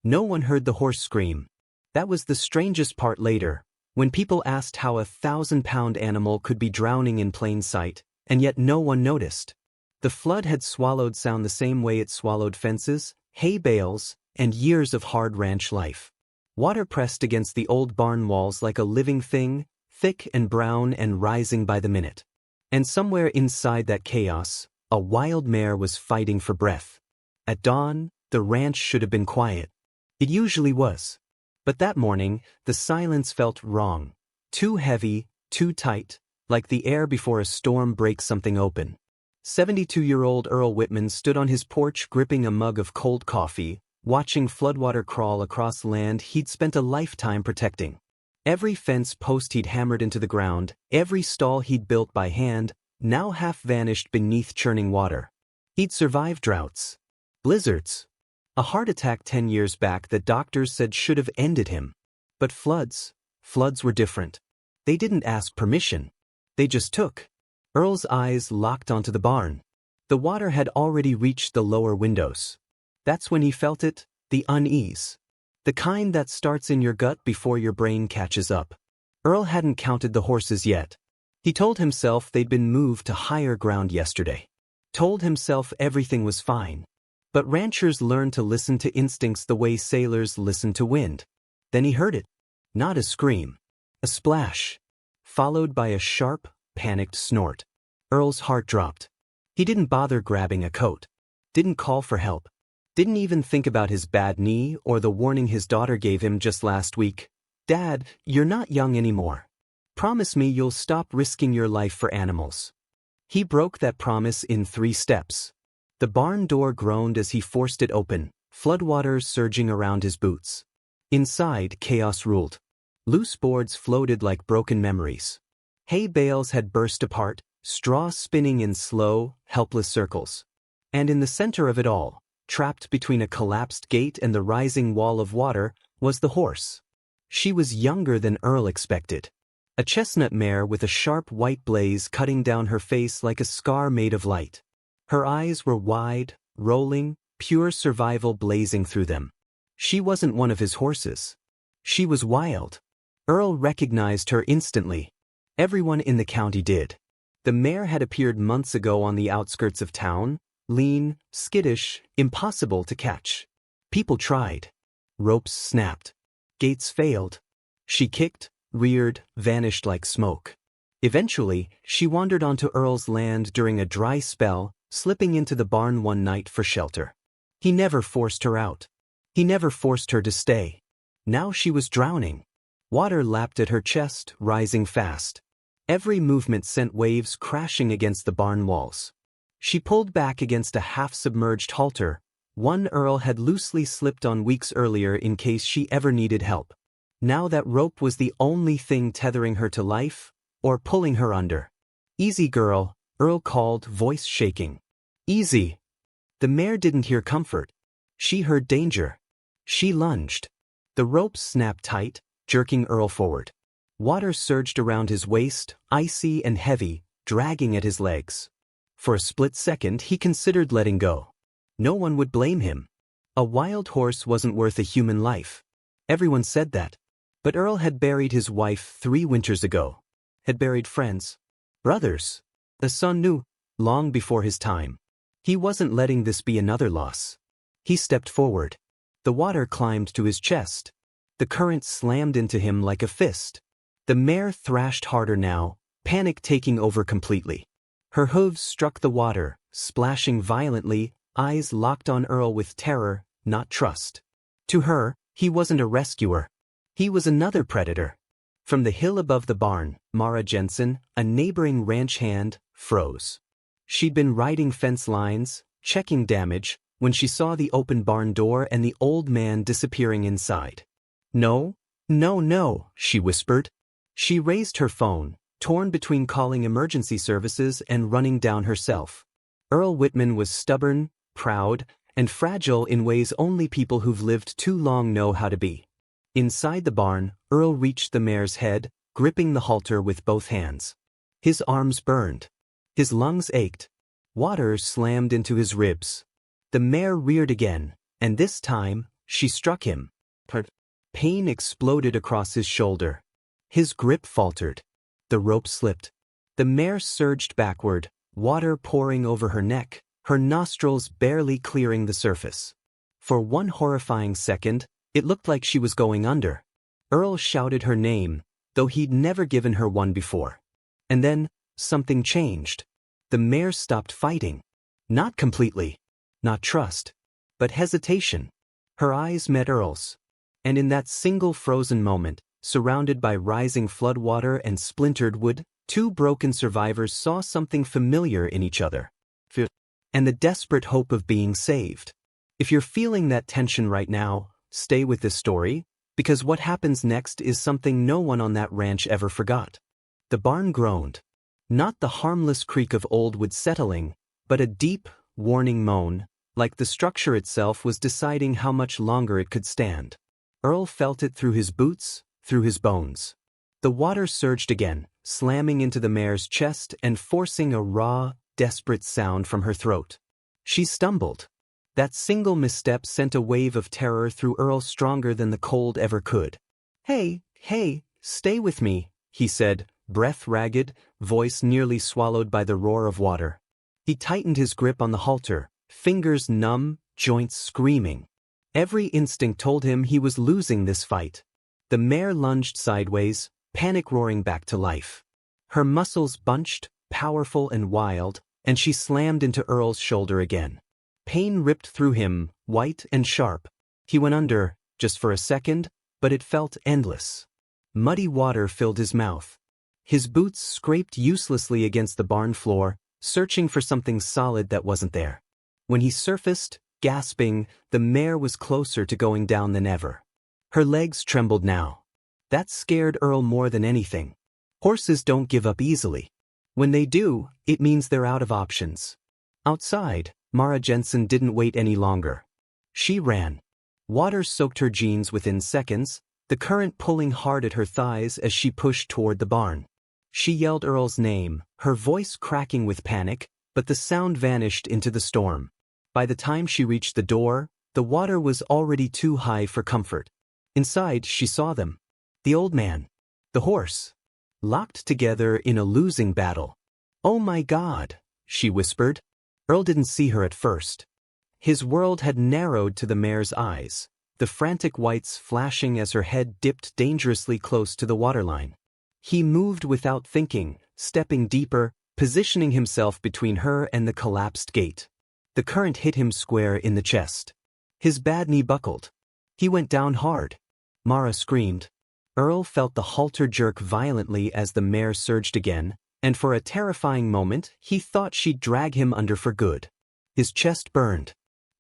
No one heard the horse scream. That was the strangest part later, when people asked how a 1,000-pound animal could be drowning in plain sight, and yet no one noticed. The flood had swallowed sound the same way it swallowed fences, hay bales, and years of hard ranch life. Water pressed against the old barn walls like a living thing, thick and brown and rising by the minute. And somewhere inside that chaos, a wild mare was fighting for breath. At dawn, the ranch should have been quiet. It usually was. But that morning, the silence felt wrong. Too heavy, too tight, like the air before a storm breaks something open. 72-year-old Earl Whitman stood on his porch gripping a mug of cold coffee, watching floodwater crawl across land he'd spent a lifetime protecting. Every fence post he'd hammered into the ground, every stall he'd built by hand, now half vanished beneath churning water. He'd survived droughts, blizzards, a heart attack 10 years back that doctors said should have ended him. But floods were different. They didn't ask permission. They just took. Earl's eyes locked onto the barn. The water had already reached the lower windows. That's when he felt it, the unease. The kind that starts in your gut before your brain catches up. Earl hadn't counted the horses yet. He told himself they'd been moved to higher ground yesterday. Told himself everything was fine. But ranchers learn to listen to instincts the way sailors listen to wind. Then he heard it. Not a scream. A splash. Followed by a sharp, panicked snort. Earl's heart dropped. He didn't bother grabbing a coat. Didn't call for help. Didn't even think about his bad knee or the warning his daughter gave him just last week. Dad, you're not young anymore. Promise me you'll stop risking your life for animals. He broke that promise in 3 steps. The barn door groaned as he forced it open, floodwater surging around his boots. Inside, chaos ruled. Loose boards floated like broken memories. Hay bales had burst apart, straw spinning in slow, helpless circles. And in the center of it all, trapped between a collapsed gate and the rising wall of water, was the horse. She was younger than Earl expected. A chestnut mare with a sharp white blaze cutting down her face like a scar made of light. Her eyes were wide, rolling, pure survival blazing through them. She wasn't one of his horses. She was wild. Earl recognized her instantly. Everyone in the county did. The mare had appeared months ago on the outskirts of town, lean, skittish, impossible to catch. People tried. Ropes snapped. Gates failed. She kicked, reared, vanished like smoke. Eventually, she wandered onto Earl's land during a dry spell, slipping into the barn one night for shelter. He never forced her out. He never forced her to stay. Now she was drowning. Water lapped at her chest, rising fast. Every movement sent waves crashing against the barn walls. She pulled back against a half-submerged halter, one Earl had loosely slipped on weeks earlier in case she ever needed help. Now that rope was the only thing tethering her to life, or pulling her under. "Easy, girl," Earl called, voice shaking. "Easy." The mare didn't hear comfort. She heard danger. She lunged. The rope snapped tight, jerking Earl forward. Water surged around his waist, icy and heavy, dragging at his legs. For a split second he considered letting go. No one would blame him. A wild horse wasn't worth a human life. Everyone said that. But Earl had buried his wife 3 winters ago. Had buried friends. Brothers. A son knew, long before his time. He wasn't letting this be another loss. He stepped forward. The water climbed to his chest. The current slammed into him like a fist. The mare thrashed harder now, panic taking over completely. Her hooves struck the water, splashing violently, eyes locked on Earl with terror, not trust. To her, he wasn't a rescuer. He was another predator. From the hill above the barn, Mara Jensen, a neighboring ranch hand, froze. She'd been riding fence lines, checking damage, when she saw the open barn door and the old man disappearing inside. "No, no, no," she whispered. She raised her phone, torn between calling emergency services and running down herself. Earl Whitman was stubborn, proud, and fragile in ways only people who've lived too long know how to be. Inside the barn, Earl reached the mare's head, gripping the halter with both hands. His arms burned. His lungs ached. Water slammed into his ribs. The mare reared again, and this time, She struck him. Pain exploded across his shoulder. His grip faltered. The rope slipped. The mare surged backward, water pouring over her neck, her nostrils barely clearing the surface. For one horrifying second, it looked like she was going under. Earl shouted her name, though he'd never given her one before. And then, something changed. The mare stopped fighting. Not completely. Not trust. But hesitation. Her eyes met Earl's. And in that single frozen moment, surrounded by rising floodwater and splintered wood, two broken survivors saw something familiar in each other. Fear. And the desperate hope of being saved. If you're feeling that tension right now, stay with this story, because what happens next is something no one on that ranch ever forgot. The barn groaned. Not the harmless creak of old wood settling, but a deep, warning moan, like the structure itself was deciding how much longer it could stand. Earl felt it through his boots, through his bones. The water surged again, slamming into the mare's chest and forcing a raw, desperate sound from her throat. She stumbled. That single misstep sent a wave of terror through Earl stronger than the cold ever could. Hey, stay with me, he said, breath ragged, voice nearly swallowed by the roar of water. He tightened his grip on the halter, fingers numb, joints screaming. Every instinct told him he was losing this fight. The mare lunged sideways, panic roaring back to life. Her muscles bunched, powerful and wild, and she slammed into Earl's shoulder again. Pain ripped through him, white and sharp. He went under, just for a second, but it felt endless. Muddy water filled his mouth. His boots scraped uselessly against the barn floor, searching for something solid that wasn't there. When he surfaced, gasping, the mare was closer to going down than ever. Her legs trembled now. That scared Earl more than anything. Horses don't give up easily. When they do, it means they're out of options. Outside, Mara Jensen didn't wait any longer. She ran. Water soaked her jeans within seconds, the current pulling hard at her thighs as she pushed toward the barn. She yelled Earl's name, her voice cracking with panic, but the sound vanished into the storm. By the time she reached the door, the water was already too high for comfort. Inside, she saw them. The old man. The horse. Locked together in a losing battle. "Oh my God," she whispered. Earl didn't see her at first. His world had narrowed to the mare's eyes, the frantic whites flashing as her head dipped dangerously close to the waterline. He moved without thinking, stepping deeper, positioning himself between her and the collapsed gate. The current hit him square in the chest. His bad knee buckled. He went down hard. Mara screamed. Earl felt the halter jerk violently as the mare surged again, and for a terrifying moment he thought she'd drag him under for good. His chest burned.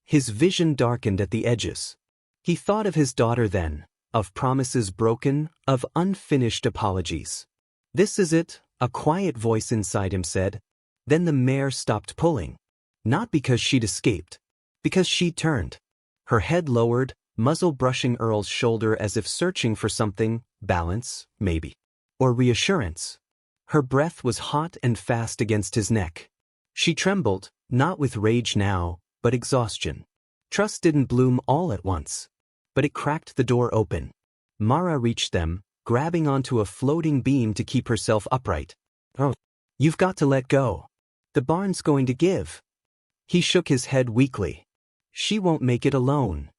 His vision darkened at the edges. He thought of his daughter then, of promises broken, of unfinished apologies. "This is it," a quiet voice inside him said. Then the mare stopped pulling. Not because she'd escaped. Because she'd turned. Her head lowered, muzzle brushing Earl's shoulder as if searching for something, balance, maybe. Or reassurance. Her breath was hot and fast against his neck. She trembled, not with rage now, but exhaustion. Trust didn't bloom all at once. But it cracked the door open. Mara reached them, grabbing onto a floating beam to keep herself upright. "Oh, you've got to let go. The barn's going to give." He shook his head weakly. "She won't make it alone."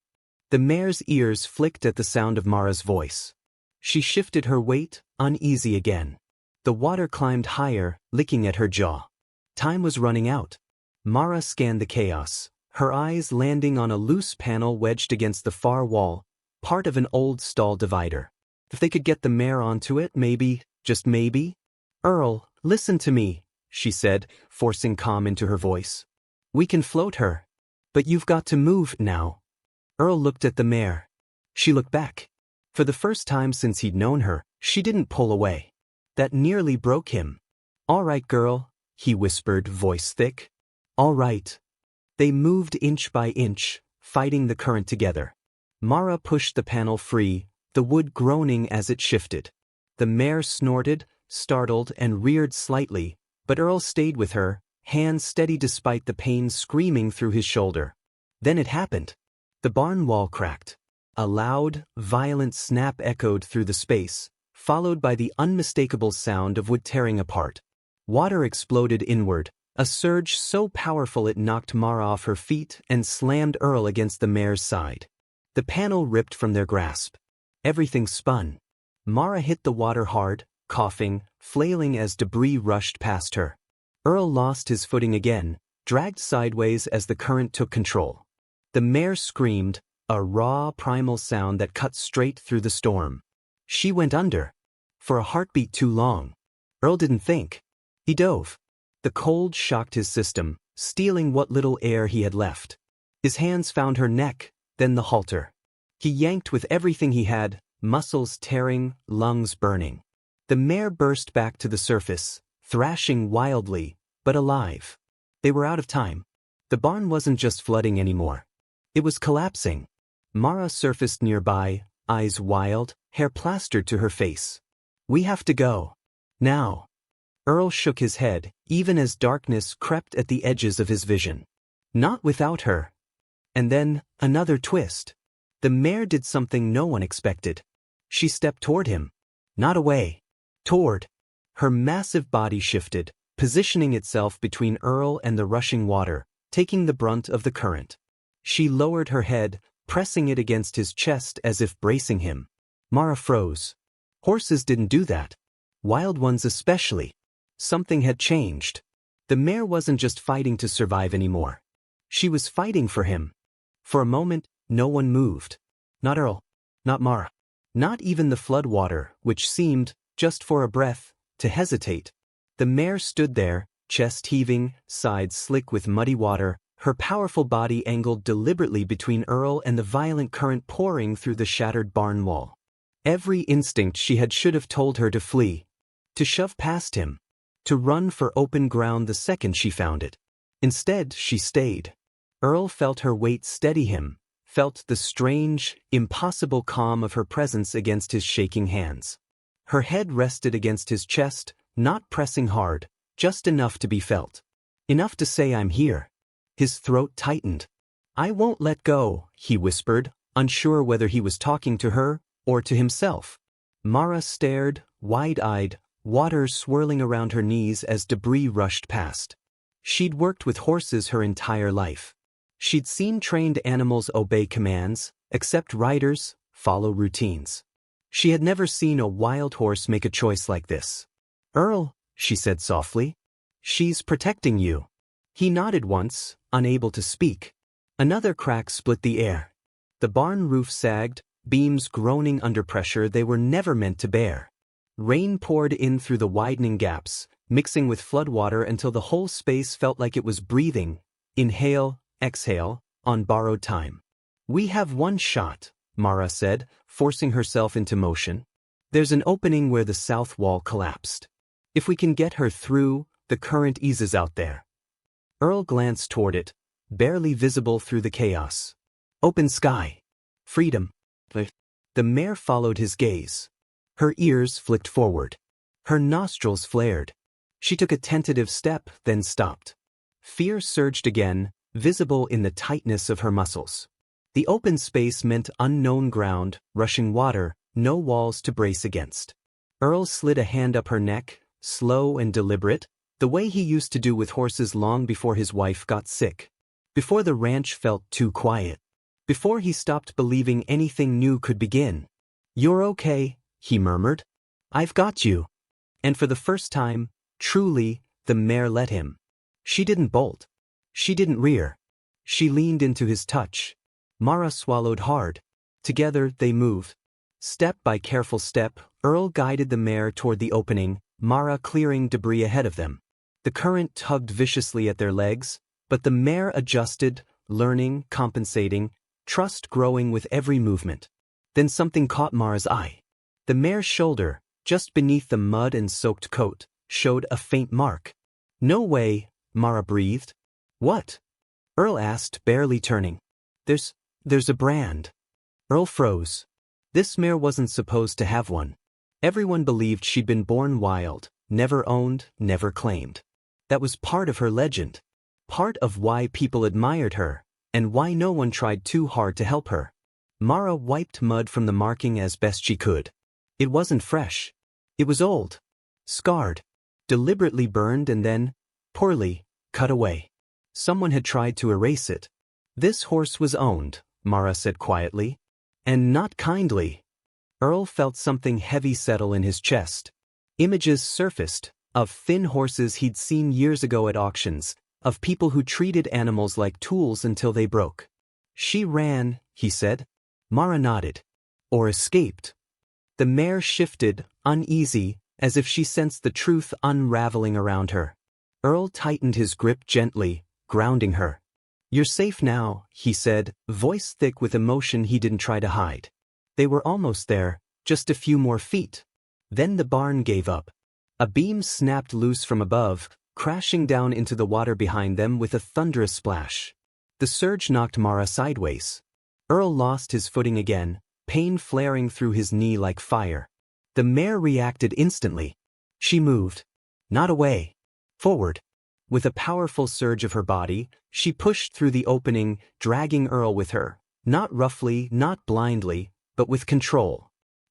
The mare's ears flicked at the sound of Mara's voice. She shifted her weight, uneasy again. The water climbed higher, licking at her jaw. Time was running out. Mara scanned the chaos, her eyes landing on a loose panel wedged against the far wall, part of an old stall divider. If they could get the mare onto it, maybe, just maybe? "Earl, listen to me," she said, forcing calm into her voice. "We can float her. But you've got to move now." Earl looked at the mare. She looked back. For the first time since he'd known her, she didn't pull away. That nearly broke him. "All right, girl," he whispered, voice thick. "All right." They moved inch by inch, fighting the current together. Mara pushed the panel free, the wood groaning as it shifted. The mare snorted, startled, and reared slightly, but Earl stayed with her, hands steady despite the pain screaming through his shoulder. Then it happened. The barn wall cracked. A loud, violent snap echoed through the space, followed by the unmistakable sound of wood tearing apart. Water exploded inward, a surge so powerful it knocked Mara off her feet and slammed Earl against the mare's side. The panel ripped from their grasp. Everything spun. Mara hit the water hard, coughing, flailing as debris rushed past her. Earl lost his footing again, dragged sideways as the current took control. The mare screamed, a raw, primal sound that cut straight through the storm. She went under. For a heartbeat too long. Earl didn't think. He dove. The cold shocked his system, stealing what little air he had left. His hands found her neck, then the halter. He yanked with everything he had, muscles tearing, lungs burning. The mare burst back to the surface, thrashing wildly, but alive. They were out of time. The barn wasn't just flooding anymore. It was collapsing. Mara surfaced nearby, eyes wild, hair plastered to her face. "We have to go. Now." Earl shook his head, even as darkness crept at the edges of his vision. Not without her. And then, another twist. The mare did something no one expected. She stepped toward him. Not away. Toward. Her massive body shifted, positioning itself between Earl and the rushing water, taking the brunt of the current. She lowered her head, pressing it against his chest as if bracing him. Mara froze. Horses didn't do that. Wild ones especially. Something had changed. The mare wasn't just fighting to survive anymore. She was fighting for him. For a moment, no one moved. Not Earl. Not Mara. Not even the floodwater, which seemed, just for a breath, to hesitate. The mare stood there, chest heaving, sides slick with muddy water, her powerful body angled deliberately between Earl and the violent current pouring through the shattered barn wall. Every instinct she had should have told her to flee, to shove past him, to run for open ground the second she found it. Instead, she stayed. Earl felt her weight steady him, felt the strange, impossible calm of her presence against his shaking hands. Her head rested against his chest, not pressing hard, just enough to be felt. Enough to say, "I'm here." His throat tightened. "I won't let go," he whispered, unsure whether he was talking to her or to himself. Mara stared, wide-eyed, water swirling around her knees as debris rushed past. She'd worked with horses her entire life. She'd seen trained animals obey commands, accept riders, follow routines. She had never seen a wild horse make a choice like this. "Earl," she said softly, "she's protecting you." He nodded once, unable to speak. Another crack split the air. The barn roof sagged, beams groaning under pressure they were never meant to bear. Rain poured in through the widening gaps, mixing with floodwater until the whole space felt like it was breathing, inhale, exhale, on borrowed time. "We have one shot," Mara said, forcing herself into motion. "There's an opening where the south wall collapsed. If we can get her through, the current eases out there." Earl glanced toward it, barely visible through the chaos. Open sky. Freedom. The mare followed his gaze. Her ears flicked forward. Her nostrils flared. She took a tentative step, then stopped. Fear surged again, visible in the tightness of her muscles. The open space meant unknown ground, rushing water, no walls to brace against. Earl slid a hand up her neck, slow and deliberate, the way he used to do with horses long before his wife got sick. Before the ranch felt too quiet. Before he stopped believing anything new could begin. "You're okay," he murmured. "I've got you." And for the first time, truly, the mare let him. She didn't bolt. She didn't rear. She leaned into his touch. Mara swallowed hard. Together they moved. Step by careful step, Earl guided the mare toward the opening, Mara clearing debris ahead of them. The current tugged viciously at their legs, but the mare adjusted, learning, compensating, trust growing with every movement. Then something caught Mara's eye. The mare's shoulder, just beneath the mud and soaked coat, showed a faint mark. "No way," Mara breathed. "What?" Earl asked, barely turning. There's a brand." Earl froze. This mare wasn't supposed to have one. Everyone believed she'd been born wild, never owned, never claimed. That was part of her legend. Part of why people admired her, and why no one tried too hard to help her. Mara wiped mud from the marking as best she could. It wasn't fresh. It was old. Scarred. Deliberately burned and then, poorly, cut away. Someone had tried to erase it. This horse was owned, Mara said quietly. And not kindly. Earl felt something heavy settle in his chest. Images surfaced, of thin horses he'd seen years ago at auctions, of people who treated animals like tools until they broke. She ran, he said. Mara nodded. Or escaped. The mare shifted, uneasy, as if she sensed the truth unraveling around her. Earl tightened his grip gently, grounding her. You're safe now, he said, voice thick with emotion he didn't try to hide. They were almost there, just a few more feet. Then the barn gave up. A beam snapped loose from above, crashing down into the water behind them with a thunderous splash. The surge knocked Mara sideways. Earl lost his footing again, pain flaring through his knee like fire. The mare reacted instantly. She moved. Not away. Forward. With a powerful surge of her body, she pushed through the opening, dragging Earl with her. Not roughly, not blindly, but with control.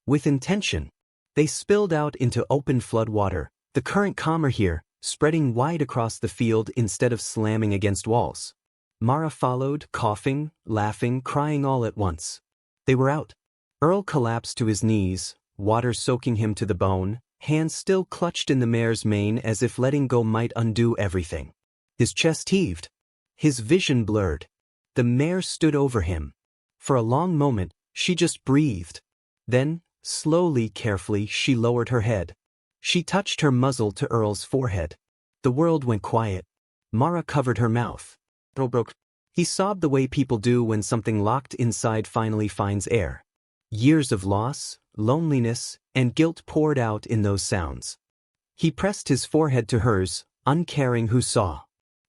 With intention. They spilled out into open floodwater, the current calmer here, spreading wide across the field instead of slamming against walls. Mara followed, coughing, laughing, crying all at once. They were out. Earl collapsed to his knees, water soaking him to the bone, hands still clutched in the mare's mane as if letting go might undo everything. His chest heaved. His vision blurred. The mare stood over him. For a long moment, she just breathed. Then, slowly, carefully, she lowered her head. She touched her muzzle to Earl's forehead. The world went quiet. Mara covered her mouth. Earl broke. He sobbed the way people do when something locked inside finally finds air. Years of loss, loneliness, and guilt poured out in those sounds. He pressed his forehead to hers, uncaring who saw.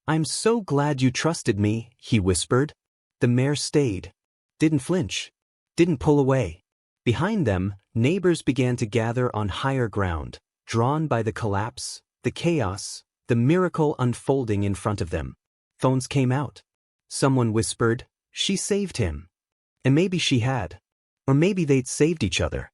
I'm so glad you trusted me, he whispered. The mare stayed. Didn't flinch. Didn't pull away. Behind them, neighbors began to gather on higher ground, drawn by the collapse, the chaos, the miracle unfolding in front of them. Phones came out. Someone whispered, she saved him. And maybe she had. Or maybe they'd saved each other.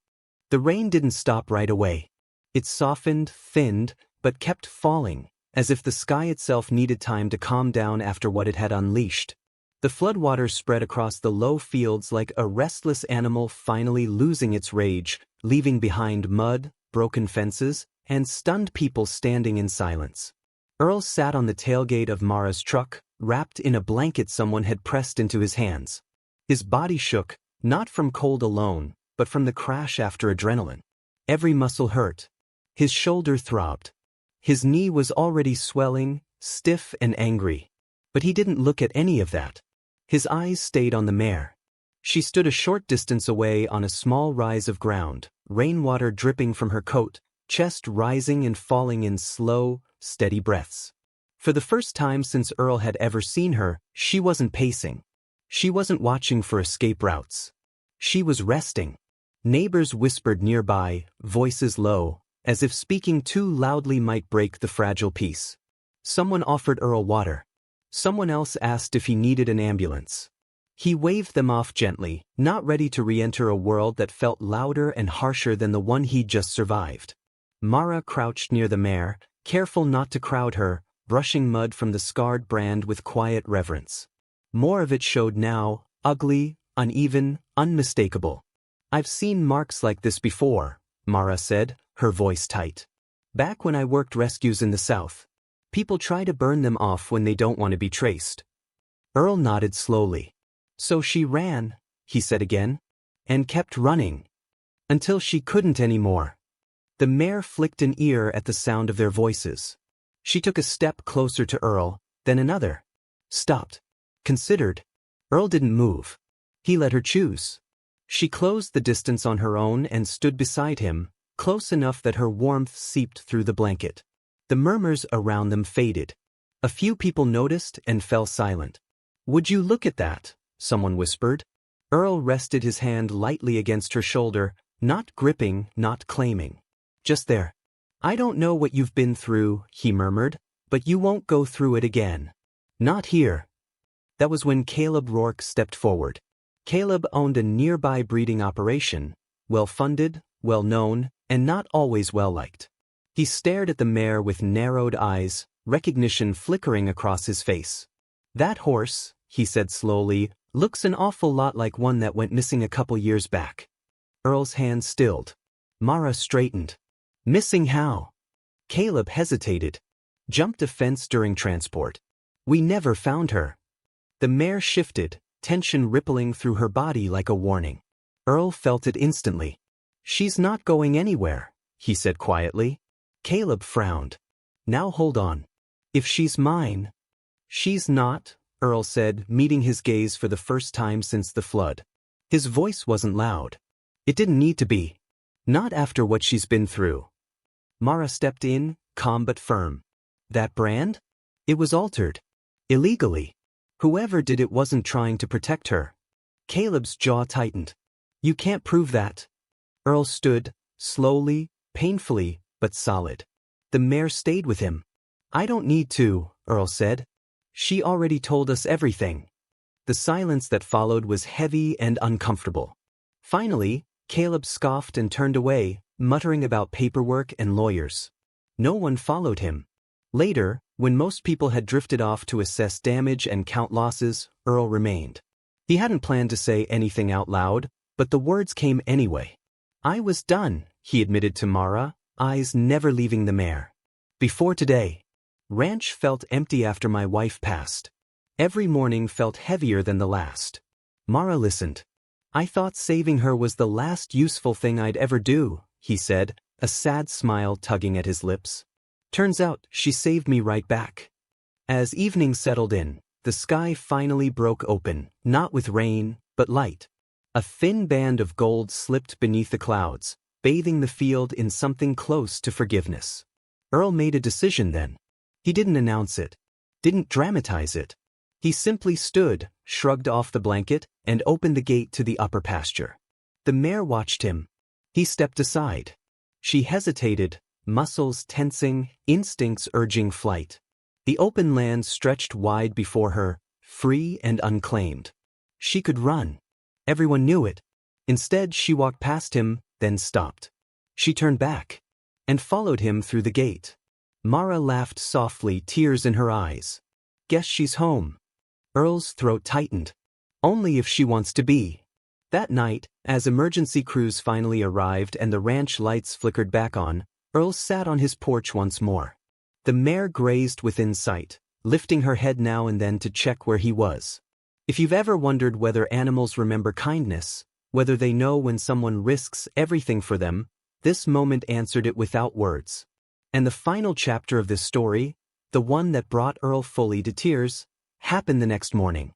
The rain didn't stop right away. It softened, thinned, but kept falling, as if the sky itself needed time to calm down after what it had unleashed. The floodwater spread across the low fields like a restless animal finally losing its rage, leaving behind mud, broken fences, and stunned people standing in silence. Earl sat on the tailgate of Mara's truck, wrapped in a blanket someone had pressed into his hands. His body shook, not from cold alone, but from the crash after adrenaline. Every muscle hurt. His shoulder throbbed. His knee was already swelling, stiff and angry. But he didn't look at any of that. His eyes stayed on the mare. She stood a short distance away on a small rise of ground, rainwater dripping from her coat, chest rising and falling in slow, steady breaths. For the first time since Earl had ever seen her, she wasn't pacing. She wasn't watching for escape routes. She was resting. Neighbors whispered nearby, voices low, as if speaking too loudly might break the fragile peace. Someone offered Earl water. Someone else asked if he needed an ambulance. He waved them off gently, not ready to re-enter a world that felt louder and harsher than the one he'd just survived. Mara crouched near the mare, careful not to crowd her, brushing mud from the scarred brand with quiet reverence. More of it showed now, ugly, uneven, unmistakable. I've seen marks like this before, Mara said, her voice tight. Back when I worked rescues in the South. People try to burn them off when they don't want to be traced. Earl nodded slowly. So she ran, he said again, and kept running. Until she couldn't anymore. The mare flicked an ear at the sound of their voices. She took a step closer to Earl, then another. Stopped. Considered. Earl didn't move. He let her choose. She closed the distance on her own and stood beside him, close enough that her warmth seeped through the blanket. The murmurs around them faded. A few people noticed and fell silent. Would you look at that? Someone whispered. Earl rested his hand lightly against her shoulder, not gripping, not claiming. Just there. I don't know what you've been through, he murmured, but you won't go through it again. Not here. That was when Caleb Rourke stepped forward. Caleb owned a nearby breeding operation, well-funded, well-known, and not always well-liked. He stared at the mare with narrowed eyes, recognition flickering across his face. "That horse," he said slowly, "looks an awful lot like one that went missing a couple years back." Earl's hand stilled. Mara straightened. "Missing how?" Caleb hesitated. "Jumped a fence during transport. We never found her." The mare shifted, tension rippling through her body like a warning. Earl felt it instantly. "She's not going anywhere," he said quietly. Caleb frowned. "Now hold on. If she's mine—" "She's not," Earl said, meeting his gaze for the first time since the flood. His voice wasn't loud. "It didn't need to be. Not after what she's been through." Mara stepped in, calm but firm. "That brand? It was altered. Illegally. Whoever did it wasn't trying to protect her." Caleb's jaw tightened. "You can't prove that." Earl stood, slowly, painfully, but solid. The mare stayed with him. "I don't need to," Earl said. "She already told us everything." The silence that followed was heavy and uncomfortable. Finally, Caleb scoffed and turned away, muttering about paperwork and lawyers. No one followed him. Later, when most people had drifted off to assess damage and count losses, Earl remained. He hadn't planned to say anything out loud, but the words came anyway. "I was done," he admitted to Mara, eyes never leaving the mare. "Before today. Ranch felt empty after my wife passed. Every morning felt heavier than the last." Mara listened. "I thought saving her was the last useful thing I'd ever do," he said, a sad smile tugging at his lips. "Turns out she saved me right back." As evening settled in, the sky finally broke open, not with rain, but light. A thin band of gold slipped beneath the clouds, bathing the field in something close to forgiveness. Earl made a decision then. He didn't announce it, didn't dramatize it. He simply stood, shrugged off the blanket, and opened the gate to the upper pasture. The mare watched him. He stepped aside. She hesitated, muscles tensing, instincts urging flight. The open land stretched wide before her, free and unclaimed. She could run. Everyone knew it. Instead, she walked past him, then stopped. She turned back and followed him through the gate. Mara laughed softly, tears in her eyes. "Guess she's home." Earl's throat tightened. "Only if she wants to be." That night, as emergency crews finally arrived and the ranch lights flickered back on, Earl sat on his porch once more. The mare grazed within sight, lifting her head now and then to check where he was. If you've ever wondered whether animals remember kindness, whether they know when someone risks everything for them, this moment answered it without words. And the final chapter of this story, the one that brought Earl fully to tears, happened the next morning.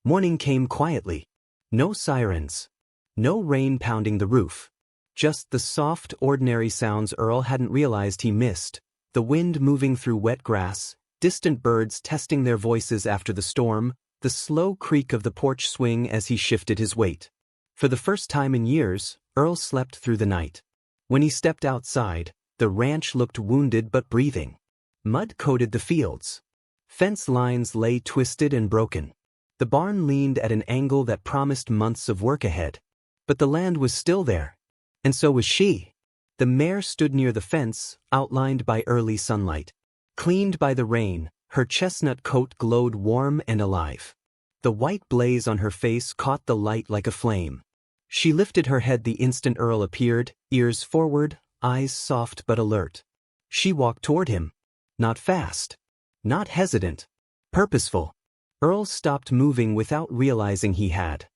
Morning came quietly. No sirens. No rain pounding the roof. Just the soft, ordinary sounds Earl hadn't realized he missed. The wind moving through wet grass, distant birds testing their voices after the storm, the slow creak of the porch swing as he shifted his weight. For the first time in years, Earl slept through the night. When he stepped outside, the ranch looked wounded but breathing. Mud coated the fields. Fence lines lay twisted and broken. The barn leaned at an angle that promised months of work ahead. But the land was still there. And so was she. The mare stood near the fence, outlined by early sunlight. Cleaned by the rain, her chestnut coat glowed warm and alive. The white blaze on her face caught the light like a flame. She lifted her head the instant Earl appeared, ears forward, eyes soft but alert. She walked toward him. Not fast. Not hesitant. Purposeful. Earl stopped moving without realizing he had.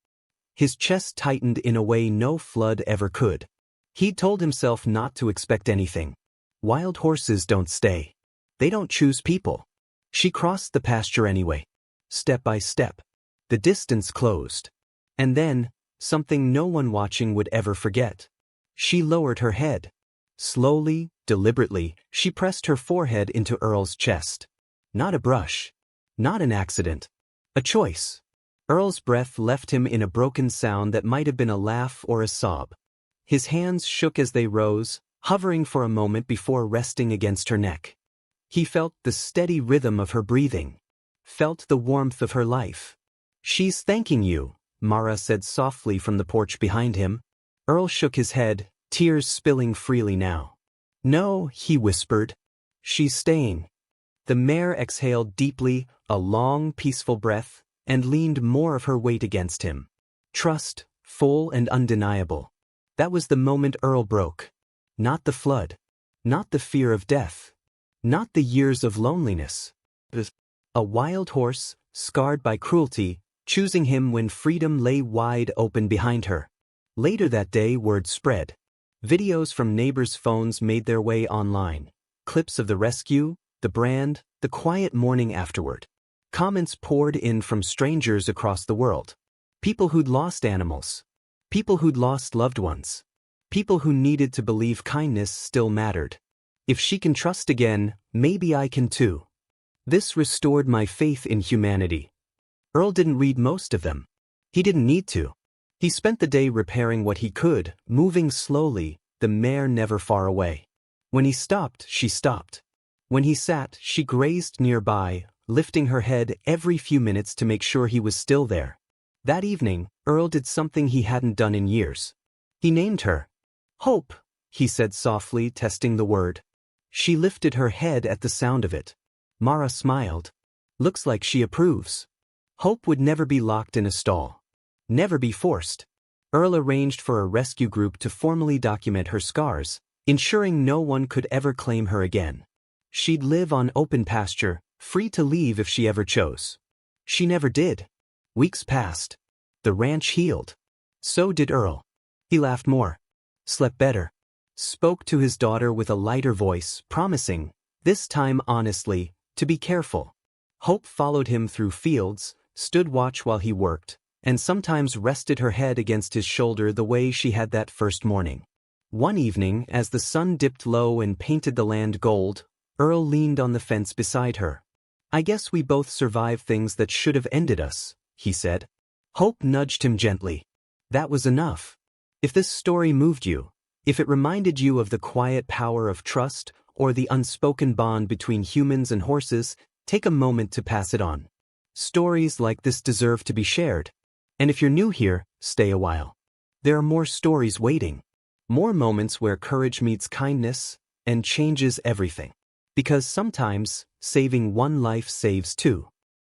His chest tightened in a way no flood ever could. He'd told himself not to expect anything. Wild horses don't stay. They don't choose people. She crossed the pasture anyway. Step by step. The distance closed. And then, something no one watching would ever forget. She lowered her head. Slowly, deliberately, she pressed her forehead into Earl's chest. Not a brush. Not an accident. A choice. Earl's breath left him in a broken sound that might have been a laugh or a sob. His hands shook as they rose, hovering for a moment before resting against her neck. He felt the steady rhythm of her breathing. Felt the warmth of her life. She's thanking you, Mara said softly from the porch behind him. Earl shook his head, tears spilling freely now. No, he whispered. She's staying. The mare exhaled deeply, a long, peaceful breath, and leaned more of her weight against him. Trust, full and undeniable. That was the moment Earl broke. Not the flood. Not the fear of death. Not the years of loneliness. A wild horse, scarred by cruelty, choosing him when freedom lay wide open behind her. Later that day, word spread. Videos from neighbors' phones made their way online. Clips of the rescue, the brand, the quiet morning afterward. Comments poured in from strangers across the world. People who'd lost animals. People who'd lost loved ones. People who needed to believe kindness still mattered. If she can trust again, maybe I can too. This restored my faith in humanity. Earl didn't read most of them. He didn't need to. He spent the day repairing what he could, moving slowly, the mare never far away. When he stopped, she stopped. When he sat, she grazed nearby, lifting her head every few minutes to make sure he was still there. That evening, Earl did something he hadn't done in years. He named her. Hope, he said softly, testing the word. She lifted her head at the sound of it. Mara smiled. Looks like she approves. Hope would never be locked in a stall. Never be forced. Earl arranged for a rescue group to formally document her scars, ensuring no one could ever claim her again. She'd live on open pasture, free to leave if she ever chose. She never did. Weeks passed. The ranch healed. So did Earl. He laughed more. Slept better. Spoke to his daughter with a lighter voice, promising, this time honestly, to be careful. Hope followed him through fields, stood watch while he worked, and sometimes rested her head against his shoulder the way she had that first morning. One evening, as the sun dipped low and painted the land gold, Earl leaned on the fence beside her. I guess we both survived things that should have ended us, he said. Hope nudged him gently. That was enough. If this story moved you, if it reminded you of the quiet power of trust or the unspoken bond between humans and horses, take a moment to pass it on. Stories like this deserve to be shared. And if you're new here, stay a while. There are more stories waiting. More moments where courage meets kindness and changes everything. Because sometimes, saving one life saves two.